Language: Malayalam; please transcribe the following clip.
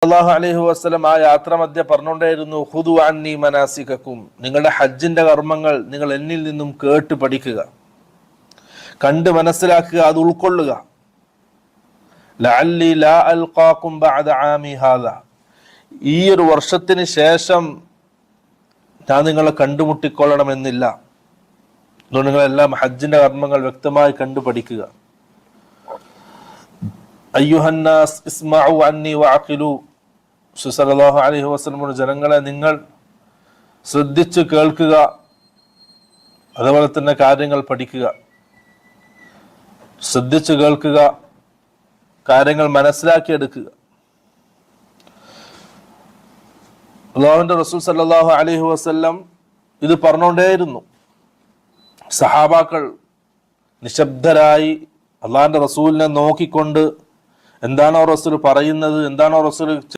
സല്ലല്ലാഹു അലൈഹി വസല്ലം ആ യാത്ര മധ്യ പറഞ്ഞുകൊണ്ടേയിരുന്നു, ഖുദു അന്നി മനാസികക്കും, നിങ്ങളുടെ ഹജ്ജിന്റെ കർമ്മങ്ങൾ നിങ്ങൾ എന്നിൽ നിന്നും കേട്ട് പഠിക്കുക, കണ്ട് മനസ്സിലാക്കുക, അത് ഉൾക്കൊള്ളുക. ലഅല്ലി ലാ അൽഖാകും ബഅദ ആമി ഹാദാ, ഈ ഒരു വർഷത്തിന് ശേഷം ഞാൻ നിങ്ങളെ കണ്ടുമുട്ടിക്കൊള്ളണമെന്നില്ല. അതുകൊണ്ട് നിങ്ങളെല്ലാം ഹജ്ജിന്റെ കർമ്മങ്ങൾ വ്യക്തമായി കണ്ടു പഠിക്കുക. അയ്യുഹന്നാസ് ഇസ്മഉ അന്നി വഅഖിലു, സല്ലല്ലാഹു അലൈഹി വസല്ലം, ജനങ്ങളെ നിങ്ങൾ ശ്രദ്ധിച്ചു കേൾക്കുക, അതുപോലെ തന്നെ കാര്യങ്ങൾ പഠിക്കുക. ശ്രദ്ധിച്ചു കേൾക്കുക, കാര്യങ്ങൾ മനസ്സിലാക്കിയെടുക്കുക. അല്ലാഹുവിന്റെ റസൂൽ സല്ലല്ലാഹു അലൈഹി വസല്ലം ഇത് പറഞ്ഞുകൊണ്ടേയിരുന്നു. സഹാബാക്കൾ നിശബ്ദരായി അള്ളാഹിന്റെ റസൂലിനെ നോക്കിക്കൊണ്ട് എന്താണോ റസൂൽ പറയുന്നത്, എന്താണോ റസൂൽ